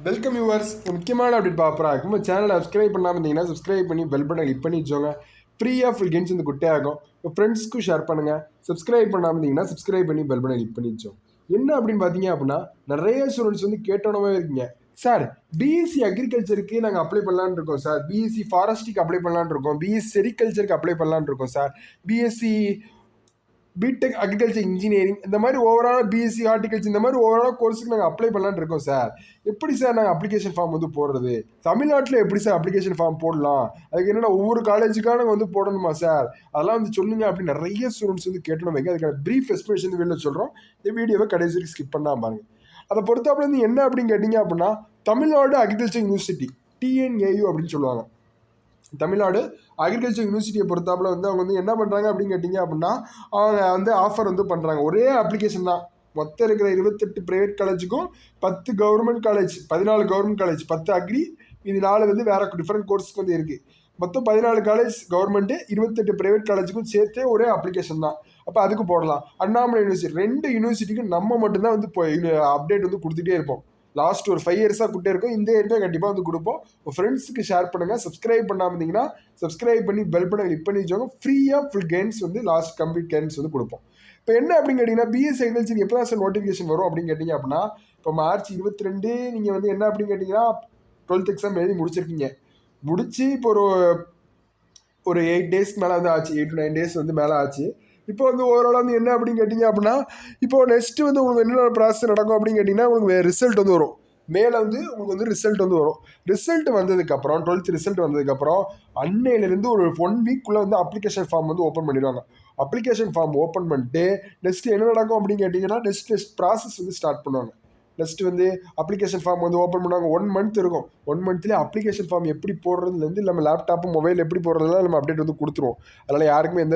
Welcome viewers. முக்கியமான update பார்க்குறாங்க நம்ம சேனலை சப்ஸ்கிரைப் பண்ணாமல் இருந்தீங்கன்னா சப்ஸ்கிரைப் பண்ணி பெல் பட்டன் கிளிக் பண்ணி வச்சோங்க. ஃப்ரீயாக ஃபுல் கேம்ஸ் வந்து குட்டே ஆகும். உங்கள் ஃப்ரெண்ட்ஸ்க்கும் ஷேர் பண்ணுங்கள். சப்ஸ்கிரைப் பண்ணாமல் இருந்தீங்கன்னா சப்ஸ்கிரைப் பண்ணி பெல் பட்டன் கிளிக் பண்ணி வச்சோம். என்ன அப்படின்னு பார்த்தீங்க அப்படின்னா, நிறைய ஸ்டூடெண்ட்ஸ் வந்து கேட்டோனவே இருக்கீங்க. சார், பிஎஸ்சி அக்ரிகல்ச்சருக்கு நாங்கள் அப்ளை பண்ணலான்னு இருக்கோம் சார். பிஎஸ்சி ஃபாரஸ்ட்டுக்கு அப்ளை பண்ணலான்னு இருக்கோம். பிஎஸ்சி செரிகல்ச்சருக்கு அப்ளை பண்ணலான்னு இருக்கோம் sir. BSc BTech agriculture engineering இந்த மாதிரி ஓவரால் பிஎஸ்சி ஹார்டிகல்ச்சர் இந்த மாதிரி ஓவரால் கோர்ஸுக்கு நாங்கள் அப்ளை பண்ணலான்னு இருக்கோம் சார். எப்படி சார் நாங்கள் அப்ளிகேஷன் ஃபார்ம் வந்து போடுறது? தமிழ்நாட்டில் எப்படி சார் அப்ளிகேஷன் ஃபார்ம் போடலாம்? அதுக்கு என்னென்னா ஒவ்வொரு காலேஜுக்காக நாங்கள் வந்து போடணுமா சார்? அதெல்லாம் வந்து சொல்லுங்க அப்படின்னு நிறைய ஸ்டூடெண்ட்ஸ் வந்து கேட்டணும் வைங்க. அதுக்கான ப்ரீஃப் எக்ஸ்பிளேஷன் வந்து வெளில சொல்கிறோம். இந்த வீடியோவை கடைசி வரைக்கும் ஸ்கிப் பண்ணாமல் பாருங்க. அதை பொறுத்தாப்புல வந்து என்ன அப்படின்னு கேட்டிங்க அப்படின்னா, தமிழ்நாடு அக்ரிகல்ச்சர் யூனிவர்சிட்டி டிஎன்ஏயு அப்படின்னு சொல்லுவாங்க. தமிழ்நாடு அக்ரிகல்ச்சர் யூனிவர்சிட்டியை பொறுத்தாப்புல வந்து அவங்க வந்து என்ன பண்ணுறாங்க அப்படின்னு கேட்டிங்க அப்படின்னா, அவங்க வந்து ஆஃபர் வந்து பண்ணுறாங்க. ஒரே அப்ளிகேஷன் தான். மொத்தம் இருக்கிற 28 ப்ரைவேட் காலேஜுக்கும் 10 government college, 14 government college, 10 agri, இது 4 வந்து வேறு டிஃப்ரெண்ட் கோர்ஸுக்கு வந்து இருக்குது. மொத்தம் 14 காலேஜ் கவர்மெண்ட்டு, 28 ப்ரைவேட் காலேஜுக்கும் சேர்த்தே ஒரே அப்ளிகேஷன் தான். அப்போ அதுக்கு போடலாம். அண்ணாமலை யூனிவர்சிட்டி 2 யூனிவர்சிட்டிக்கும் நம்ம மட்டும்தான் வந்து இப்போ அப்டேட் வந்து கொடுத்துட்டே இருப்போம். லாஸ்ட் ஒரு 5 இயர்ஸாக கொடுத்தே இருக்கும். இந்த இயர்க்கே கண்டிப்பாக வந்து கொடுப்போம். உங்கள் ஃப்ரெண்ட்ஸுக்கு ஷேர் பண்ணுங்கள். சப்ஸ்கிரைப் பண்ணாமல் இருந்தீங்கன்னா சப்ஸ்கிரைப் பண்ணி பெல் பட்டன் கிளிக் பண்ணி வச்சோங்க. ஃப்ரீயாக ஃபுல் கைடன்ஸ் வந்து லாஸ்ட் கம்ப்ளீட் கைடன்ஸ் வந்து கொடுப்போம். இப்போ என்ன அப்படின்னு கேட்டிங்கன்னா, பிஎஸ்சி அக்ரிகல்ச்சர் எப்போ தான் சார் நோட்டிஃபிகேஷன் வரும் அப்படின்னு கேட்டிங்க அப்படின்னா, இப்போ மார்ச் 22 நீங்கள் வந்து என்ன அப்படின்னு கேட்டிங்கன்னா 12th எக்ஸாம் எழுதி முடிச்சிருக்கீங்க. முடிச்சு இப்போ ஒரு 8 டேஸ்க்கு மேலே வந்து ஆச்சு. 8 to 9 டேஸ் வந்து மேலே ஆச்சு. இப்போ வந்து ஓவராலாக வந்து என்ன அப்படின்னு கேட்டிங்க அப்படின்னா, இப்போ நெக்ஸ்ட் வந்து உங்களுக்கு என்னென்ன ப்ராசஸ் நடக்கும் அப்படின்னு கேட்டிங்கன்னா, உங்களுக்கு ரிசல்ட் வந்து வரும். மேலே வந்து உங்களுக்கு வந்து ரிசல்ட் வந்து வரும். ரிசல்ட் வந்ததுக்கப்புறம் 12th ரிசல்ட் வந்ததுக்கப்புறம் அன்னையிலேருந்து ஒரு 1 வீக்குள்ளே வந்து அப்ளிகேஷன் ஃபார்ம் வந்து ஓப்பன் பண்ணிடுவாங்க. அப்ளிகேஷன் ஃபார்ம் ஓப்பன் பண்ணிட்டு நெக்ஸ்ட் என்ன நடக்கும் அப்படின்னு கேட்டிங்கன்னா, நெக்ஸ்ட் ப்ராசஸ் வந்து ஸ்டார்ட் பண்ணுவாங்க. நெக்ஸ்ட் வந்து அப்ளிகேஷன் ஃபார்ம் வந்து ஓப்பன் பண்ணுவாங்க. 1 மந்த் இருக்கும். 1 மந்த்லேயே அப்ளிகேஷன் ஃபார்ம் எப்படி போடுறதுலேருந்து நம்ம லேப்டாப்பு மொபைல் எப்படி போடுறதுலாம் நம்ம அப்டேட் வந்து கொடுத்துருவோம். அதனால் யாருக்குமே எந்த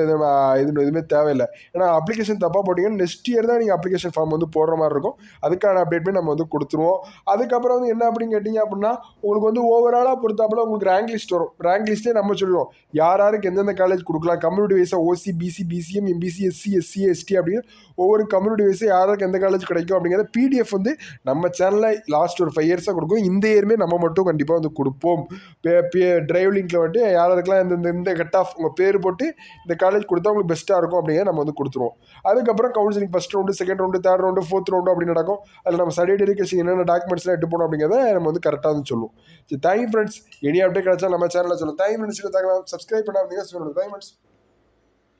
எதுவுமே தேவையில்லை. ஏன்னா அப்ளிகேஷன் தப்பாக போட்டிங்கன்னா நெக்ஸ்ட் இயர் தான் நீங்கள் அப்ளிகேஷன் ஃபார்ம் வந்து போடுற மாதிரி இருக்கும். அதுக்கான அப்டேட்டுமே நம்ம வந்து கொடுத்துருவோம். அதுக்கப்புறம் வந்து என்ன அப்படின்னு கேட்டிங்க அப்படின்னா, உங்களுக்கு வந்து ஓவராலாக பொறுத்தாப்புல உங்களுக்கு ரேங்க் லிஸ்ட் வரும். ரேங்க் லிஸ்ட்டே நம்ம சொல்லுவோம் யாருக்கு எந்தெந்த காலேஜ் கொடுக்கலாம். கம்யூனிட்டி வைஸாக OC, BC, BCM, MBC, SC, SC, ST அப்படின்னு ஒவ்வொரு கம்யூனிட்டி வைஸாக யாருக்கு எந்த காலேஜ் கிடைக்கும் அப்படிங்கிற பிடிஎஃப் வந்து நம்ம சேனலில் லாஸ்ட் ஒரு 5 இயர்ஸாக கொடுக்கும். இந்த இயருமே நம்ம மட்டும் கண்டிப்பாக வந்து கொடுப்போம். டிரைவ் லிங்கில் வந்துட்டு யாருக்கெல்லாம் இந்த கட் ஆஃப் உங்கள் பேர் போட்டு இந்த காலேஜ் கொடுத்தா உங்களுக்கு பெஸ்ட்டாக இருக்கும் அப்படிங்கிற நம்ம வந்து கொடுத்துருவோம். அதுக்கப்புறம் counselling first round, second round, third round, fourth round அப்படி நடக்கும். அதில் நம்ம சர்டிஃபிகேஷன் என்னென்ன டாக்குமெண்ட்ஸ்லாம் எடுத்து போகணும் அப்படிங்கிறத நம்ம வந்து கரெக்டாக வந்து சொல்லுவோம். சரி, தேங்க்யூ ஃப்ரெண்ட்ஸ். எனி அப்டேட் கிடைச்சா நம்ம சேனலில் சொல்லுவோம். Thank you friends. சப்ஸ்கிரைப் பண்ணாமல் தேங்க்யூ ஃப்ரெண்ட்ஸ்.